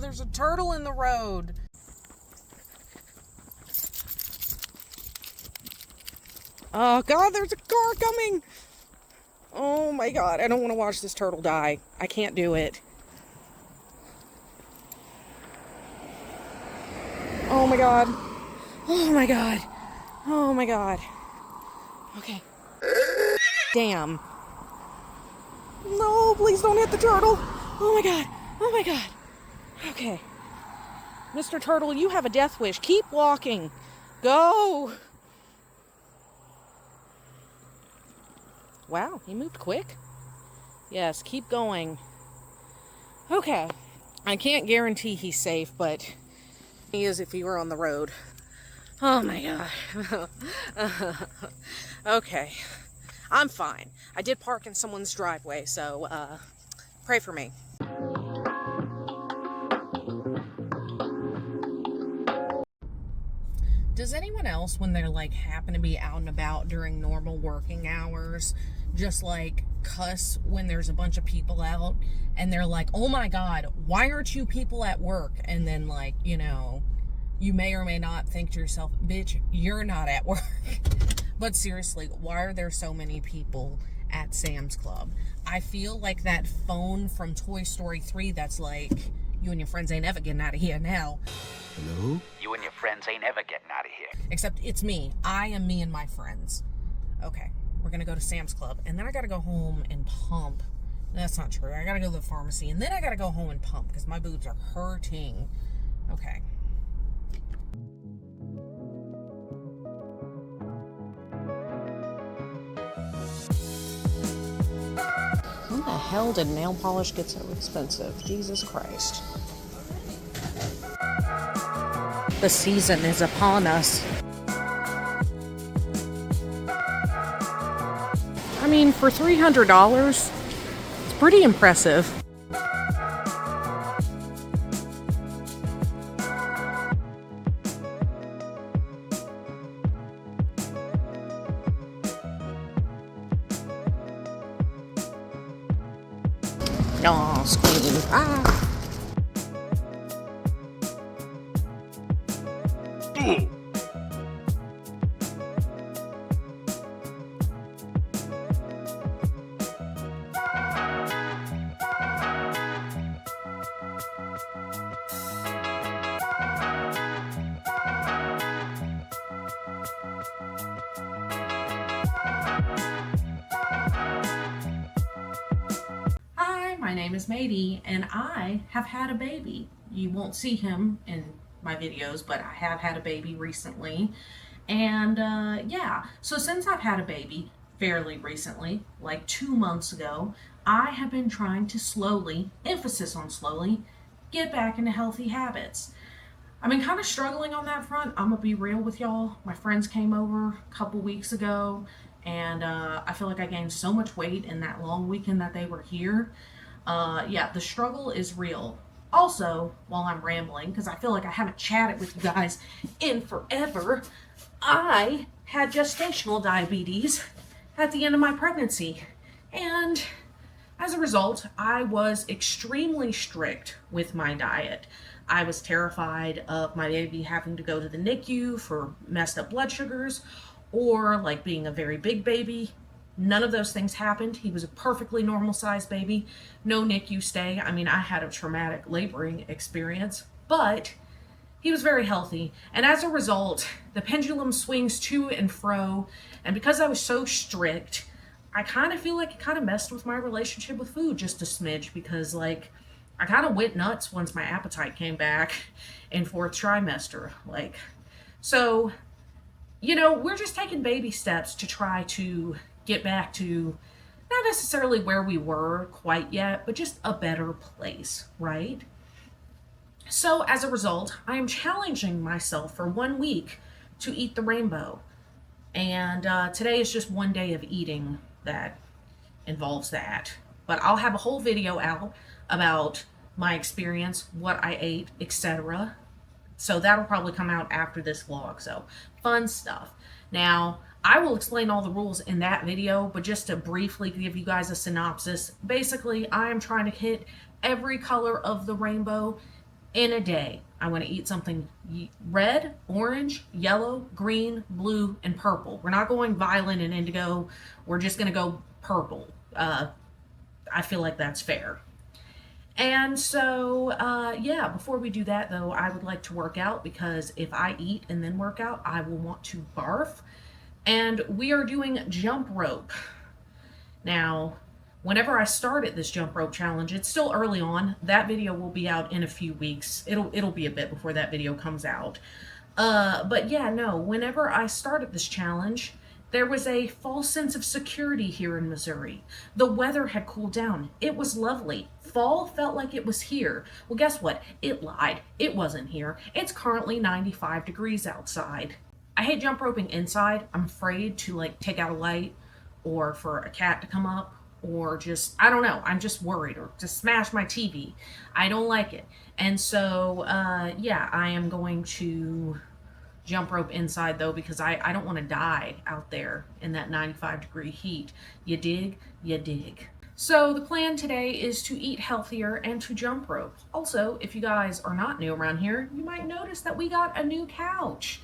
there's a turtle in the road. Oh God, there's a car coming. Oh my God, I don't want to watch this turtle die. I can't do it. Oh my God. Oh my God. Oh my God. Okay. Damn. No, please don't hit the turtle. Oh my God. Oh my God. Okay. Mr. Turtle, you have a death wish. Keep walking. Go. Wow, he moved quick. Yes, keep going. Okay. I can't guarantee he's safe, but he is if he were on the road. Oh my God. Okay. I'm fine. I did park in someone's driveway, so pray for me. Does anyone else, when they're like happen to be out and about during normal working hours, just like cuss when there's a bunch of people out and they're like, oh my God, why aren't you people at work? And then like, you know, you may or may not think to yourself, bitch, you're not at work. But seriously, why are there so many people at Sam's Club? I feel like that phone from Toy Story 3 that's like, you and your friends ain't ever getting out of here now. Hello? You and your friends ain't ever getting out of here. Except it's me. I am me and my friends. Okay, we're gonna go to Sam's Club, and then I gotta go home and pump. That's not true. I gotta go to the pharmacy, and then I gotta go home and pump, because my boobs are hurting. Okay. When the hell did nail polish get so expensive? Jesus Christ. The season is upon us. I mean, for $300, it's pretty impressive. Oh, squeeze. Ah. My name is Maddie, and I have had a baby. You won't see him in my videos, but I have had a baby recently. And yeah, so since I've had a baby fairly recently, like 2 months ago, I have been trying to slowly, emphasis on slowly, get back into healthy habits. I've been kind of struggling on that front. I'm gonna be real with y'all. My friends came over a couple weeks ago, and I feel like I gained so much weight in that long weekend that they were here. Yeah, the struggle is real. Also, while I'm rambling, because I feel like I haven't chatted with you guys in forever, I had gestational diabetes at the end of my pregnancy. And as a result, I was extremely strict with my diet. I was terrified of my baby having to go to the NICU for messed up blood sugars, or like being a very big baby. None of those things happened. He was a perfectly normal sized baby. No NICU stay. I mean, I had a traumatic laboring experience, but he was very healthy. And as a result, the pendulum swings to and fro. And because I was so strict, I kind of feel like it kind of messed with my relationship with food just a smidge, because like I kind of went nuts once my appetite came back in 4th trimester. Like, so, you know, we're just taking baby steps to try to get back to not necessarily where we were quite yet, but just a better place, right? So as a result, I am challenging myself for 1 week to eat the rainbow. And today is just one day of eating that involves that. But I'll have a whole video out about my experience, what I ate, etc. So that'll probably come out after this vlog. So fun stuff. Now, I will explain all the rules in that video, but just to briefly give you guys a synopsis, basically I am trying to hit every color of the rainbow in a day. I want to eat something red, orange, yellow, green, blue, and purple. We're not going violet and indigo. We're just going to go purple. I feel like that's fair. And so, yeah, before we do that, though, I would like to work out, because if I eat and then work out, I will want to barf. And we are doing jump rope. Now, whenever I started this jump rope challenge, it's still early on. That video will be out in a few weeks. It'll be a bit before that video comes out. But yeah, no, whenever I started this challenge, there was a false sense of security here in Missouri. The weather had cooled down. It was lovely. Fall felt like it was here. Well, guess what? It lied. It wasn't here. It's currently 95 degrees outside. I hate jump roping inside. I'm afraid to like take out a light or for a cat to come up or just, I don't know, I'm just worried, or to smash my TV. I don't like it. And so, yeah, I am going to jump rope inside though, because I don't want to die out there in that 95-degree heat. You dig? You dig. So the plan today is to eat healthier and to jump rope. Also, if you guys are not new around here, you might notice that we got a new couch.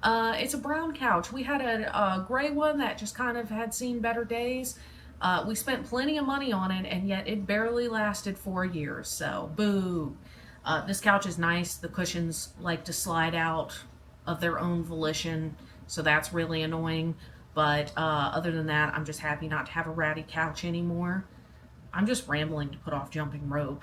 It's a brown couch. We had a gray one that just kind of had seen better days. We spent plenty of money on it, and yet it barely lasted 4 years, so boo. This couch is nice. The cushions like to slide out of their own volition, so that's really annoying. But other than that, I'm just happy not to have a ratty couch anymore. I'm just rambling to put off jumping rope.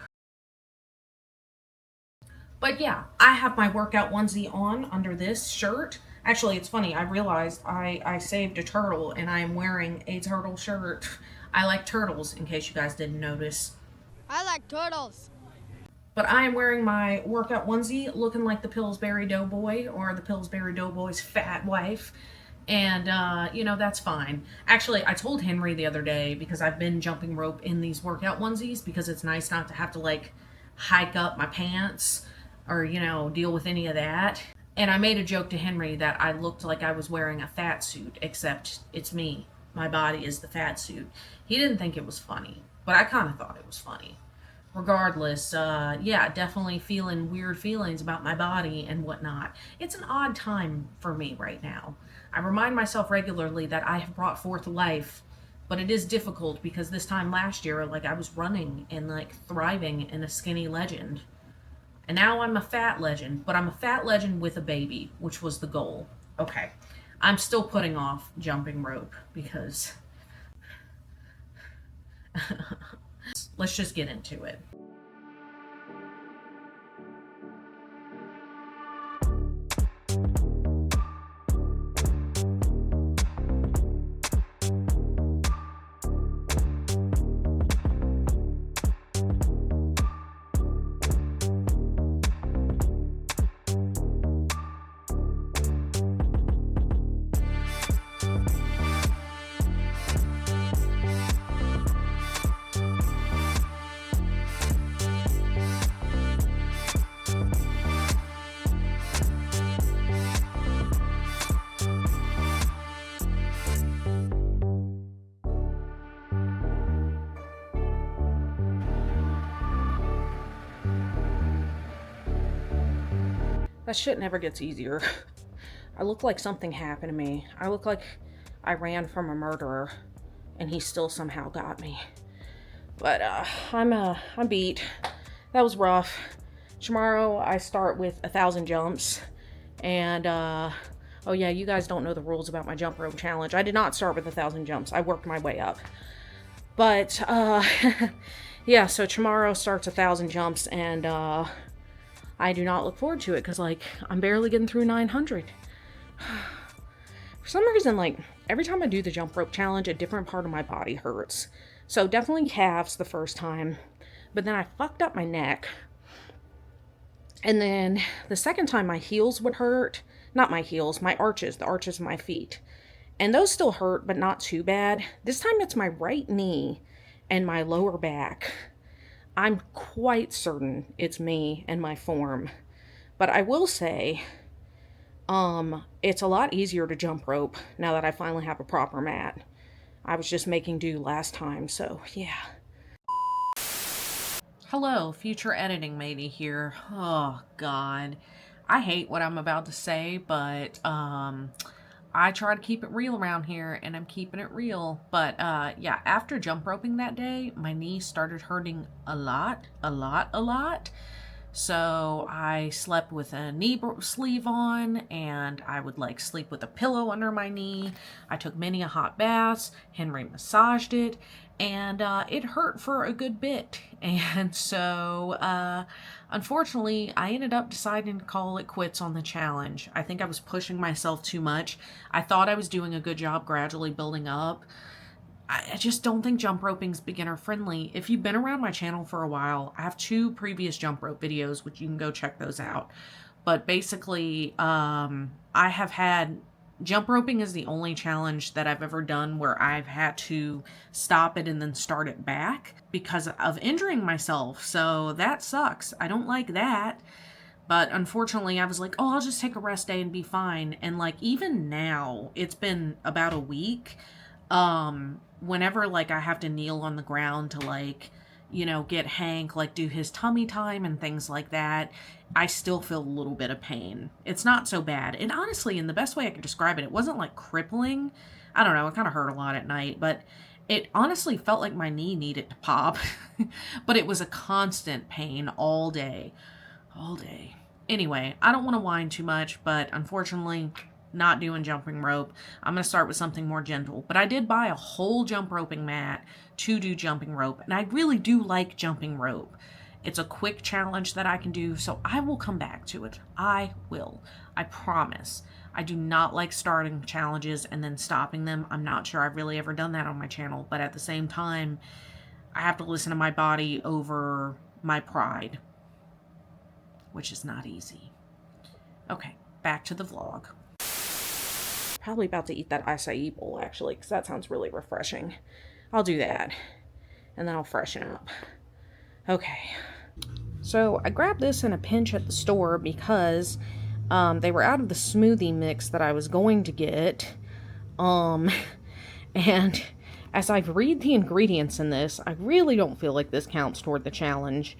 But yeah, I have my workout onesie on under this shirt. Actually, it's funny, I realized I saved a turtle and I am wearing a turtle shirt. I like turtles, in case you guys didn't notice. I like turtles. But I am wearing my workout onesie, looking like the Pillsbury Doughboy, or the Pillsbury Doughboy's fat wife. And, you know, that's fine. Actually, I told Henry the other day, because I've been jumping rope in these workout onesies, because it's nice not to have to, like, hike up my pants or, you know, deal with any of that. And I made a joke to Henry that I looked like I was wearing a fat suit, except it's me. My body is the fat suit. He didn't think it was funny, but I kind of thought it was funny. Regardless, yeah, definitely feeling weird feelings about my body and whatnot. It's an odd time for me right now. I remind myself regularly that I have brought forth life, but it is difficult because this time last year, like, I was running and like thriving in a skinny legend. And now I'm a fat legend, but I'm a fat legend with a baby, which was the goal. Okay, I'm still putting off jumping rope because let's just get into it. That shit never gets easier. I look like something happened to me. I look like I ran from a murderer and he still somehow got me. But I'm beat. That was rough. Tomorrow I start with 1,000 jumps. And oh yeah, you guys don't know the rules about my jump rope challenge. I did not start with 1,000 jumps. I worked my way up. But yeah, so tomorrow starts 1,000 jumps, and I do not look forward to it because, like, I'm barely getting through 900. For some reason, like, every time I do the jump rope challenge, a different part of my body hurts. So definitely calves the first time, but then I fucked up my neck. And then the second time my heels would hurt. Not my heels, my arches, the arches of my feet. And those still hurt, but not too bad. This time it's my right knee and my lower back. I'm quite certain it's me and my form. But I will say, it's a lot easier to jump rope now that I finally have a proper mat. I was just making do last time, so yeah. Hello, future editing Maddie here. Oh God, I hate what I'm about to say, but I try to keep it real around here, and I'm keeping it real. But yeah, after jump roping that day, my knee started hurting a lot. So I slept with a knee sleeve on, and I would like sleep with a pillow under my knee. I took many a hot baths. Henry massaged it, and it hurt for a good bit. And so unfortunately, I ended up deciding to call it quits on the challenge. I think I was pushing myself too much. I thought I was doing a good job gradually building up. I just don't think jump roping's beginner friendly. If you've been around my channel for a while, I have 2 previous jump rope videos, which you can go check those out. But basically, I have had jump roping is the only challenge that I've ever done where I've had to stop it and then start it back because of injuring myself. So that sucks. I don't like that. But unfortunately, I was like, oh, I'll just take a rest day and be fine. And like, even now, it's been about a week. Whenever like I have to kneel on the ground to like, you know, get Hank, like do his tummy time and things like that, I still feel a little bit of pain. It's not so bad. And honestly, in the best way I could describe it, it wasn't like crippling. I don't know, it kind of hurt a lot at night, but it honestly felt like my knee needed to pop. But it was a constant pain all day. Anyway, I don't want to whine too much, but unfortunately, not doing jumping rope. I'm going to start with something more gentle. But I did buy a whole jump roping mat to do jumping rope. And I really do like jumping rope. It's a quick challenge that I can do, so I will come back to it. I will. I promise. I do not like starting challenges and then stopping them. I'm not sure I've really ever done that on my channel. But at the same time, I have to listen to my body over my pride, which is not easy. Okay, back to the vlog. Probably about to eat that acai bowl, actually, because that sounds really refreshing. I'll do that, and then I'll freshen up. Okay, so I grabbed this in a pinch at the store because they were out of the smoothie mix that I was going to get. And as I read the ingredients in this, I really don't feel like this counts toward the challenge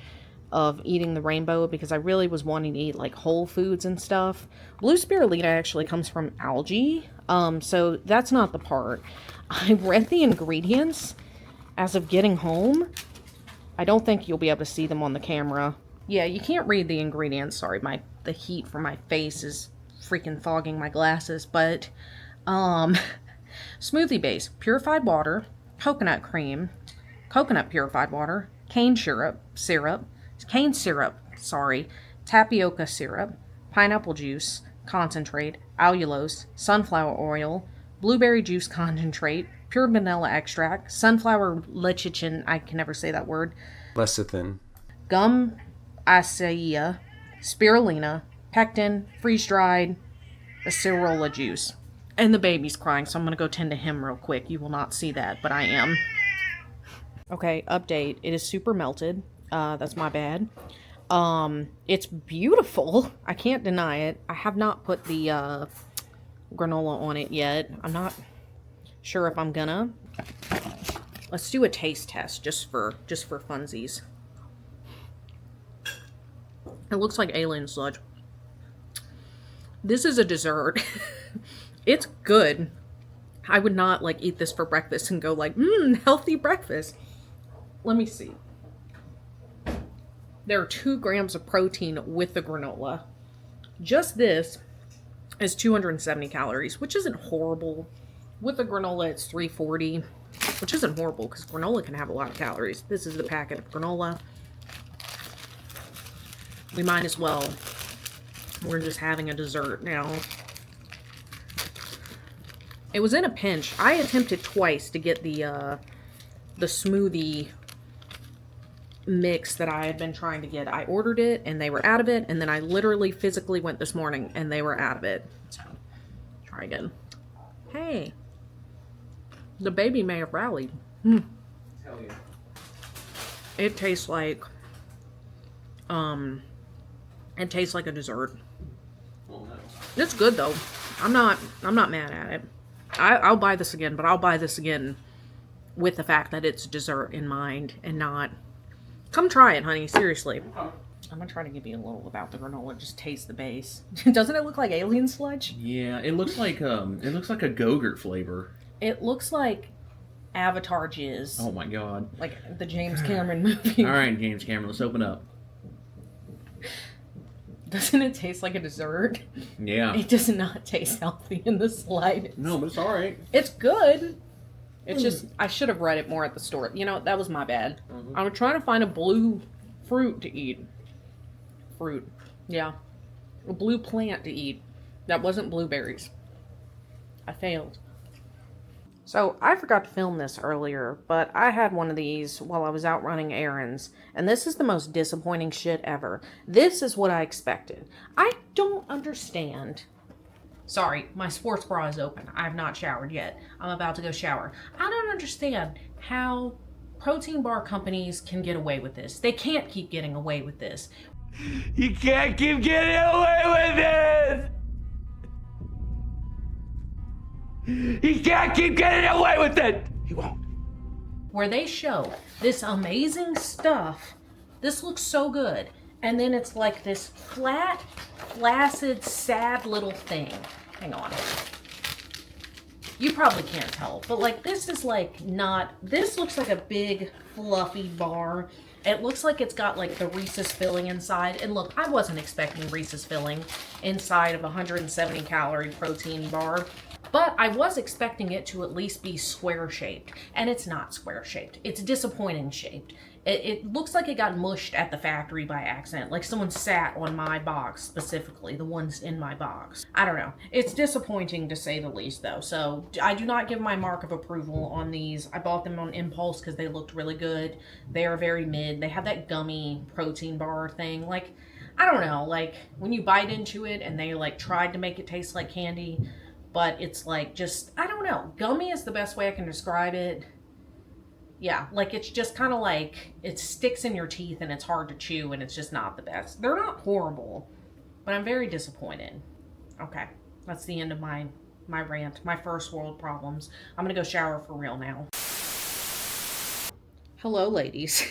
of eating the rainbow, because I really was wanting to eat like whole foods and stuff. Blue spirulina actually comes from algae, so that's not the part. I read the ingredients as of getting home. I don't think you'll be able to see them on the camera. Yeah, you can't read the ingredients. Sorry, the heat from my face is freaking fogging my glasses. But smoothie base, purified water, coconut cream, coconut purified water, cane syrup, tapioca syrup, pineapple juice, concentrate, allulose, sunflower oil, blueberry juice concentrate, pure vanilla extract, sunflower lecithin, I can never say that word, lecithin, gum acai, spirulina, pectin, freeze-dried, acerola juice. And the baby's crying, so I'm going to go tend to him real quick. You will not see that, but I am. Okay, update. It is super melted. That's my bad. It's beautiful. I can't deny it. I have not put the granola on it yet. I'm not sure if I'm gonna. Let's do a taste test just for funsies. It looks like alien sludge. This is a dessert. It's good. I would not like eat this for breakfast and go like, healthy breakfast. Let me see. There are 2 grams of protein with the granola. Just this is 270 calories, which isn't horrible. With the granola, it's 340, which isn't horrible because granola can have a lot of calories. This is the packet of granola. We might as well. We're just having a dessert now. It was in a pinch. I attempted twice to get the smoothie mix that I had been trying to get. I ordered it and they were out of it, and then I literally physically went this morning and they were out of it. So, try again. Hey, the baby may have rallied. Hell yeah. It tastes like a dessert. Oh, nice. It's good though. I'm not mad at it. I'll buy this again, but I'll buy this again with the fact that it's dessert in mind and not Come try it, honey. Seriously. I'm gonna try to give you a little without the granola. Just taste the base. Doesn't it look like alien sludge? Yeah, it looks like a Go-Gurt flavor. It looks like Avatar jizz. Oh my god. Like the James Cameron movie. All right, James Cameron, let's open up. Doesn't it taste like a dessert? Yeah. It does not taste healthy in the slightest. No, but it's all right. It's good. It's just, I should have read it more at the store. You know, that was my bad. I was trying to find a blue fruit to eat. Fruit. Yeah. A blue plant to eat. That wasn't blueberries. I failed. So, I forgot to film this earlier, but I had one of these while I was out running errands, and this is the most disappointing shit ever. This is what I expected. I don't understand. Sorry, my sports bra is open. I have not showered yet. I'm about to go shower. I don't understand how protein bar companies can get away with this. They can't keep getting away with this. You can't keep getting away with this! He can't keep getting away with it! He won't. Where they show this amazing stuff, this looks so good, and then it's like this flat, flaccid, sad little thing. Hang on. You probably can't tell, but like this is like not, this looks like a big fluffy bar. It looks like it's got like the Reese's filling inside. And look, I wasn't expecting Reese's filling inside of a 170 calorie protein bar. But I was expecting it to at least be square shaped. And it's not square shaped. It's disappointing shaped. It looks like it got mushed at the factory by accident. Like someone sat on my box specifically. The ones in my box. I don't know. It's disappointing to say the least though. So I do not give my mark of approval on these. I bought them on impulse because they looked really good. They are very mid. They have that gummy protein bar thing. Like, I don't know. Like when you bite into it and they like tried to make it taste like candy. But it's like just, I don't know. Gummy is the best way I can describe it. Yeah, like it's just kind of like, it sticks in your teeth and it's hard to chew and it's just not the best. They're not horrible, but I'm very disappointed. Okay, that's the end of my rant, my first world problems. I'm gonna go shower for real now. Hello, ladies.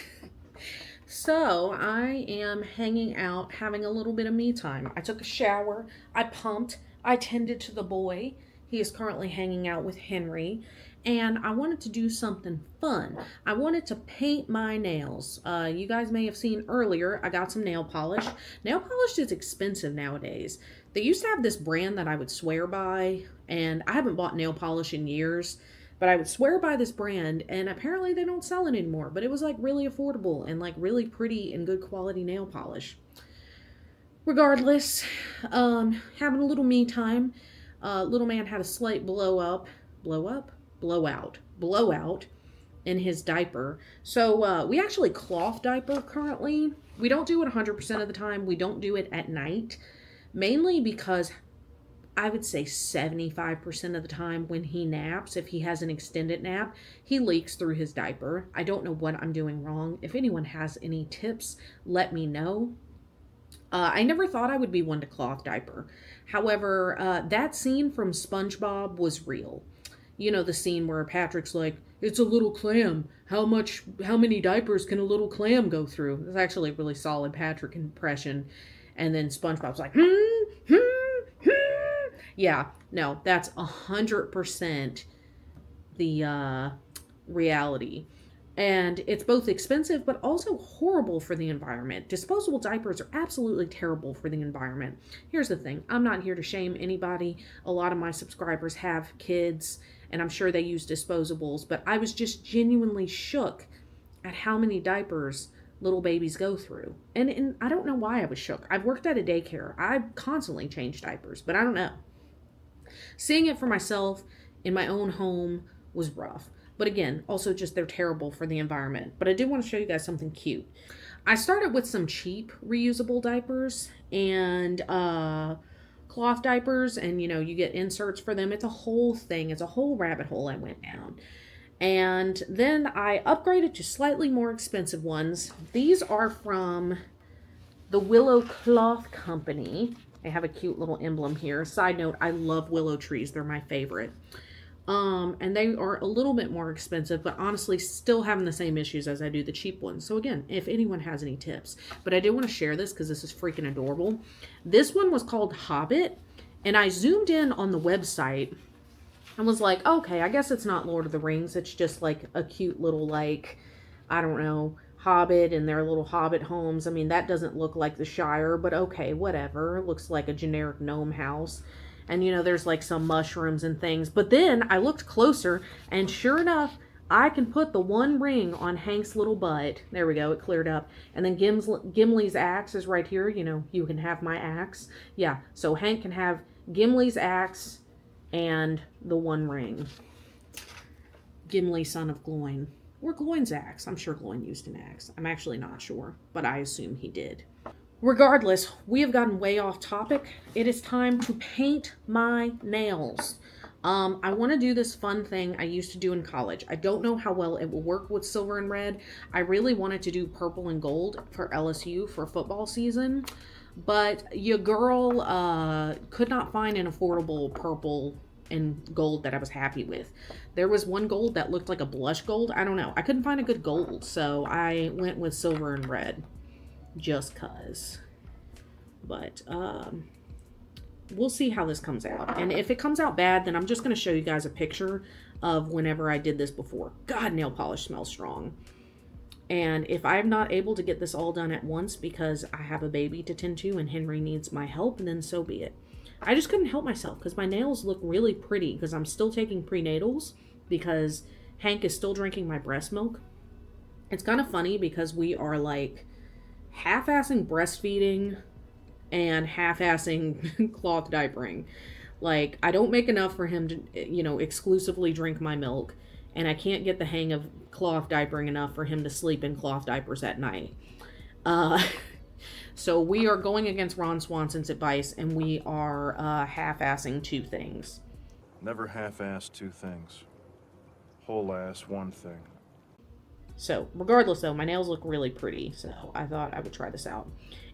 So I am hanging out, having a little bit of me time. I took a shower, I pumped, I tended to the boy. He is currently hanging out with Henry. And I wanted to do something fun. I wanted to paint my nails. You guys may have seen earlier, I got some nail polish. Nail polish is expensive nowadays. They used to have this brand that I would swear by, and I haven't bought nail polish in years, but I would swear by this brand, and apparently they don't sell it anymore. But it was like really affordable and like really pretty and good quality nail polish. Regardless, having a little me time. Little man had a slight blowout in his diaper. So we actually cloth diaper currently. We don't do it 100% of the time. We don't do it at night, mainly because I would say 75% of the time when he naps, if he has an extended nap, he leaks through his diaper. I don't know what I'm doing wrong. If anyone has any tips, let me know. I never thought I would be one to cloth diaper. However, that scene from SpongeBob was real. You know, the scene where Patrick's like, it's a little clam. How many diapers can a little clam go through? It's actually a really solid Patrick impression. And then SpongeBob's like, Yeah, no, that's 100% the reality. And it's both expensive, but also horrible for the environment. Disposable diapers are absolutely terrible for the environment. Here's the thing. I'm not here to shame anybody. A lot of my subscribers have kids, and I'm sure they use disposables. But I was just genuinely shook at how many diapers little babies go through. And I don't know why I was shook. I've worked at a daycare. I've constantly changed diapers, but I don't know. Seeing it for myself in my own home was rough. But again, also just they're terrible for the environment. But I do want to show you guys something cute. I started with some cheap reusable diapers and cloth diapers. And, you know, you get inserts for them. It's a whole thing. It's a whole rabbit hole I went down. And then I upgraded to slightly more expensive ones. These are from the Willow Cloth Company. They have a cute little emblem here. Side note, I love willow trees. They're my favorite. And they are a little bit more expensive, but honestly still having the same issues as I do the cheap ones. So again, if anyone has any tips, but I do want to share this because this is freaking adorable. This one was called Hobbit, and I zoomed in on the website and was like, okay, I guess it's not Lord of the Rings. It's just like a cute little, like, I don't know, Hobbit and their little Hobbit homes. I mean, that doesn't look like the Shire, but okay, whatever. It looks like a generic gnome house. And, you know, there's like some mushrooms and things. But then I looked closer, and sure enough, I can put the one ring on Hank's little butt. There we go, it cleared up. And then Gimli's axe is right here. You know, you can have my axe. Yeah, so Hank can have Gimli's axe and the one ring. Gimli, son of Gloin. Or Gloin's axe. I'm sure Gloin used an axe. I'm actually not sure, but I assume he did. Regardless, we have gotten way off topic. It is time to paint my nails. I want to do this fun thing I used to do in college. I don't know how well it will work with silver and red. I really wanted to do purple and gold for LSU for football season, but your girl could not find an affordable purple and gold that I was happy with. There was one gold that looked like a blush gold. I don't know. I couldn't find a good gold, so I went with silver and red. Just cuz. But we'll see how this comes out. And if it comes out bad, then I'm just going to show you guys a picture of whenever I did this before. God, nail polish smells strong. And if I'm not able to get this all done at once because I have a baby to tend to and Henry needs my help, then so be it. I just couldn't help myself because my nails look really pretty because I'm still taking prenatals because Hank is still drinking my breast milk. It's kind of funny because we are like half-assing breastfeeding and half-assing cloth diapering. Like, I don't make enough for him to, you know, exclusively drink my milk, and I can't get the hang of cloth diapering enough for him to sleep in cloth diapers at night. So we are going against Ron Swanson's advice, and we are half-assing two things. Never half-ass two things. Whole-ass one thing. So, regardless though, my nails look really pretty, so I thought I would try this out.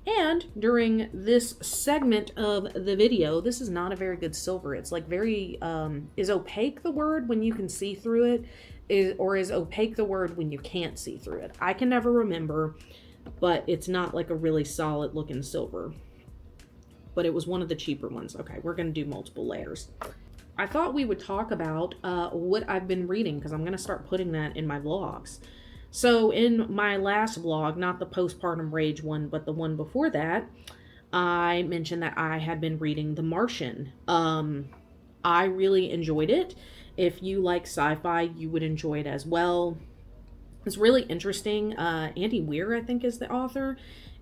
And during this segment of the video, this is not a very good silver. It's like very, is opaque the word when you can see through it? Or is opaque the word when you can't see through it? I can never remember, but it's not like a really solid looking silver. But it was one of the cheaper ones. Okay, we're going to do multiple layers. I thought we would talk about what I've been reading, because I'm going to start putting that in my vlogs. So in my last vlog, not the postpartum rage one, but the one before that, I mentioned that I had been reading The Martian. I really enjoyed it. If you like sci-fi, you would enjoy it as well. It's really interesting. Andy Weir, I think, is the author.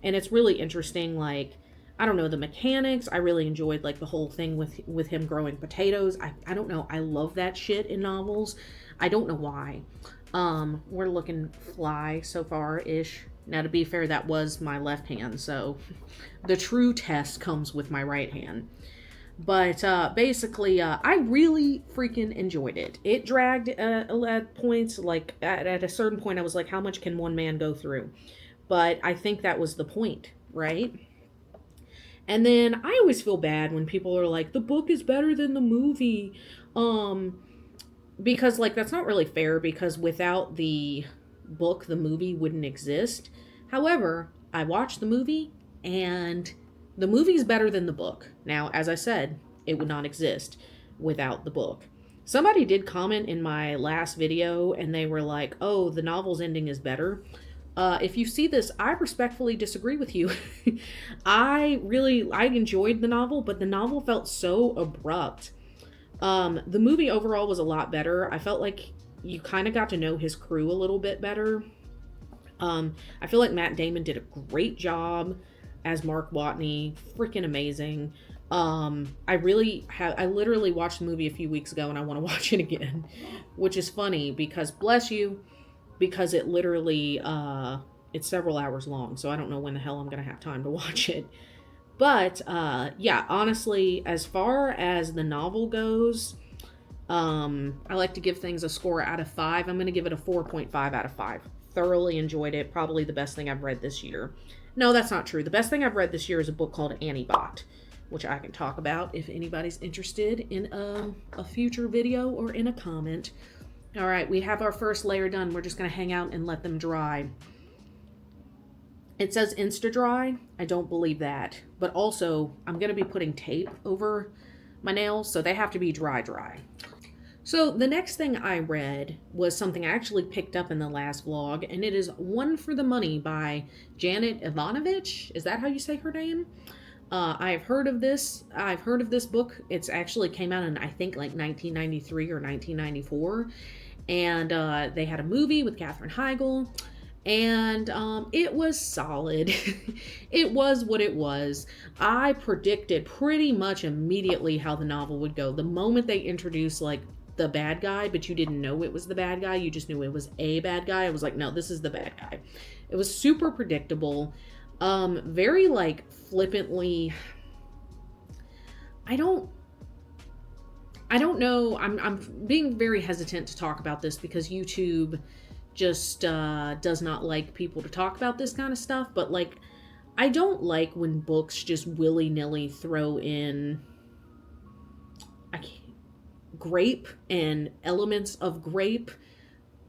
And it's really interesting, like, I don't know, the mechanics. I really enjoyed, like, the whole thing with him growing potatoes. I don't know. I love that shit in novels. I don't know why. We're looking fly so far-ish. Now, to be fair, that was my left hand, so the true test comes with my right hand. But basically, I really freaking enjoyed it. It dragged at points, like at a certain point, I was like, how much can one man go through? But I think that was the point, right? And then I always feel bad when people are like, the book is better than the movie. Because, like, that's not really fair, because without the book, the movie wouldn't exist. However, I watched the movie, and the movie's better than the book. Now, as I said, it would not exist without the book. Somebody did comment in my last video, and they were like, oh, the novel's ending is better. If you see this, I respectfully disagree with you. I enjoyed the novel, but the novel felt so abrupt. The movie overall was a lot better. I felt like you kind of got to know his crew a little bit better. I feel like Matt Damon did a great job as Mark Watney. Freaking amazing. I literally watched the movie a few weeks ago and I want to watch it again, which is funny because, bless you, because it literally, it's several hours long, so I don't know when the hell I'm going to have time to watch it. But, yeah, honestly, as far as the novel goes, I like to give things a score out of 5. I'm going to give it a 4.5 out of 5. Thoroughly enjoyed it. Probably the best thing I've read this year. No, that's not true. The best thing I've read this year is a book called Annie Bot. which I can talk about if anybody's interested in a future video or in a comment. All right, we have our first layer done. We're just going to hang out and let them dry. It says insta dry. I don't believe that. But also, I'm going to be putting tape over my nails, so they have to be dry. So the next thing I read was something I actually picked up in the last vlog, and it is One for the Money by Janet Ivanovich. Is that how you say her name? I've heard of this book. It's actually came out in, I think, like 1993 or 1994. And they had a movie with Katherine Heigl. And it was solid. It was what it was. I predicted pretty much immediately how the novel would go. The moment they introduced, like, the bad guy, but you didn't know it was the bad guy. You just knew it was a bad guy. I was like, no, this is the bad guy. It was super predictable. Very, like, flippantly... I don't know. I'm being very hesitant to talk about this because YouTube just does not like people to talk about this kind of stuff. But, like, I don't like when books just willy-nilly throw in grape and elements of grape.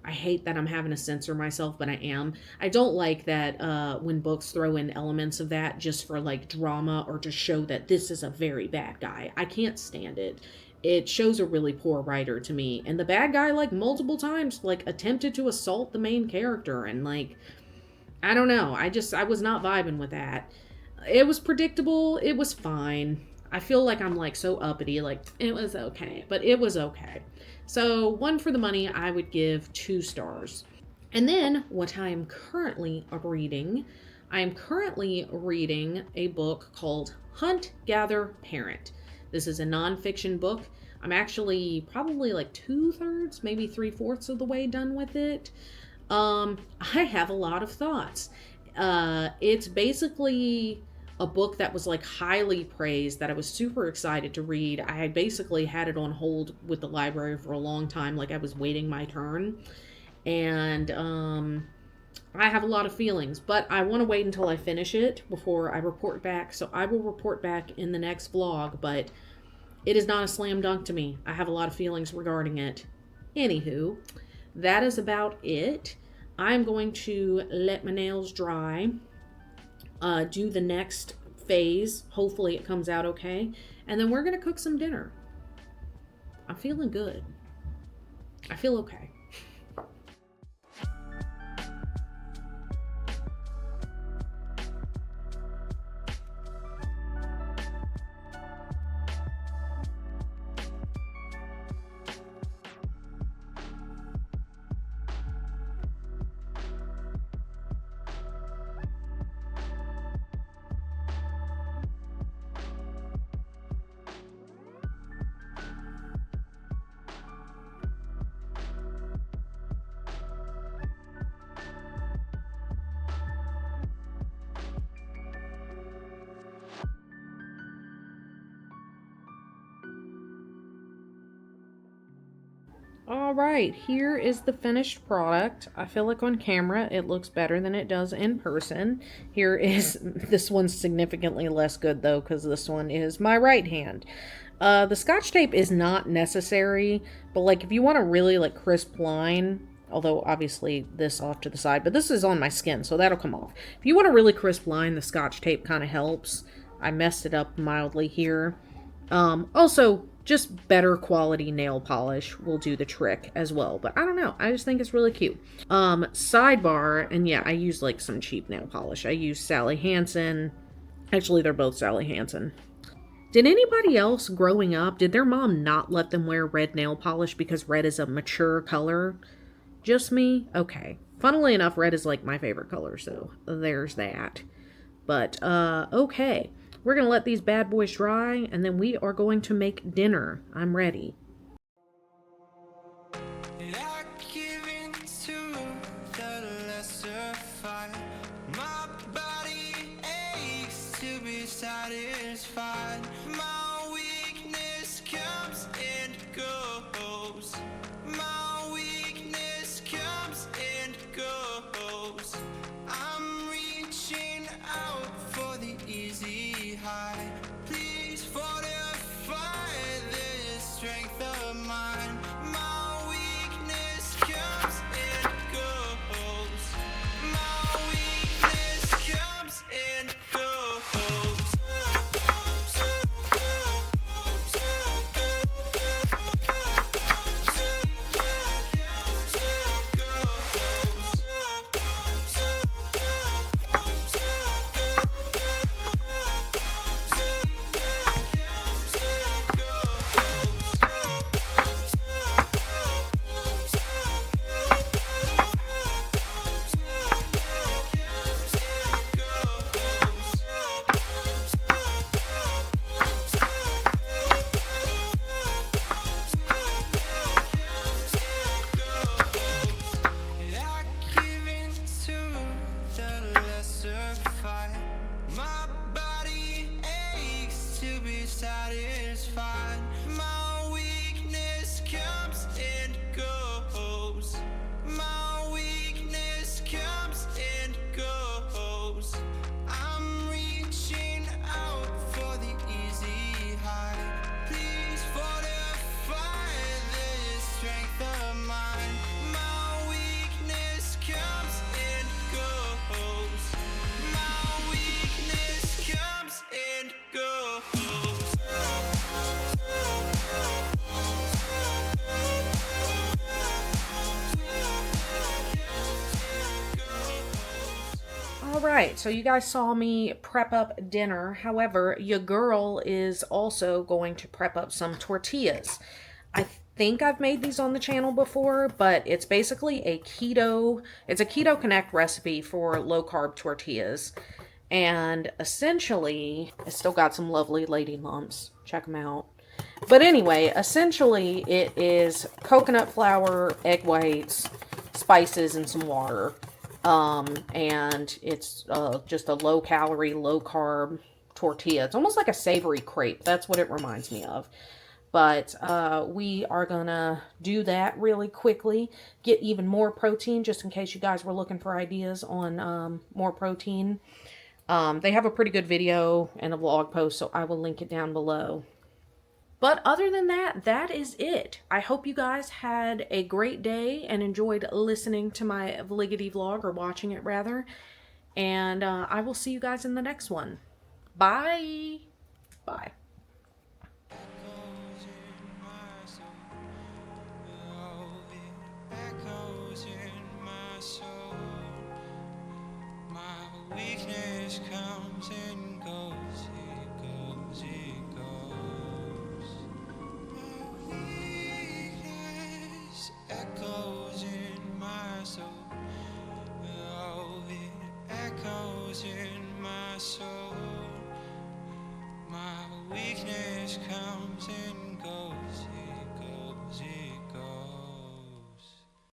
I hate that I'm having to censor myself, but I am. I don't like that when books throw in elements of that just for, like, drama or to show that this is a very bad guy. I can't stand it. It shows a really poor writer to me. And the bad guy, like, multiple times, like, attempted to assault the main character. And, like, I don't know. I was not vibing with that. It was predictable. It was fine. I feel like I'm, like, so uppity. Like, it was okay. But it was okay. So, One for the Money, I would give 2 stars. And then, what I am currently reading a book called Hunt, Gather, Parent. This is a nonfiction book. I'm actually probably like 2/3, maybe 3/4 of the way done with it. I have a lot of thoughts. It's basically a book that was like highly praised that I was super excited to read. I had basically had it on hold with the library for a long time, like I was waiting my turn. And I have a lot of feelings, but I want to wait until I finish it before I report back. So I will report back in the next vlog, but it is not a slam dunk to me. I have a lot of feelings regarding it. Anywho, that is about it. I'm going to let my nails dry, do the next phase. Hopefully it comes out okay. And then we're going to cook some dinner. I'm feeling good. I feel okay. Alright, here is the finished product. I feel like on camera it looks better than it does in person. Here is, this one's significantly less good though, because this one is my right hand. The Scotch tape is not necessary, but like if you want a really like crisp line, although obviously this off to the side, but this is on my skin, so that'll come off. If you want a really crisp line, the Scotch tape kind of helps. I messed it up mildly here. Also, just better quality nail polish will do the trick as well. But I don't know. I just think it's really cute. Sidebar, and yeah, I use like some cheap nail polish. I use Sally Hansen. Actually, they're both Sally Hansen. Did anybody else growing up, did their mom not let them wear red nail polish because red is a mature color? Just me? Okay. Funnily enough, red is like my favorite color, so there's that. But, okay. We're going to let these bad boys dry, and then we are going to make dinner. I'm ready. Satisfied. My weakness comes and goes. My weakness comes and goes. I'm reaching out for the easy high. Please All right, so you guys saw me prep up dinner. However, your girl is also going to prep up some tortillas. I think I've made these on the channel before, but it's basically a Keto Connect recipe for low carb tortillas. And essentially, it's still got some lovely lady lumps. Check them out. But anyway, essentially it is coconut flour, egg whites, spices, and some water. And it's just a low calorie, low carb tortilla. It's almost like a savory crepe. That's what it reminds me of. But we are gonna do that really quickly, get even more protein, just in case you guys were looking for ideas on more protein. They have a pretty good video and a vlog post, so I will link it down below. But other than that, that is it. I hope you guys had a great day and enjoyed listening to my vliggity vlog, or watching it rather. And I will see you guys in the next one. Bye. Bye. Weakness comes and goes, it goes, it goes. My weakness echoes in my soul. Oh, it echoes in my soul. My weakness comes and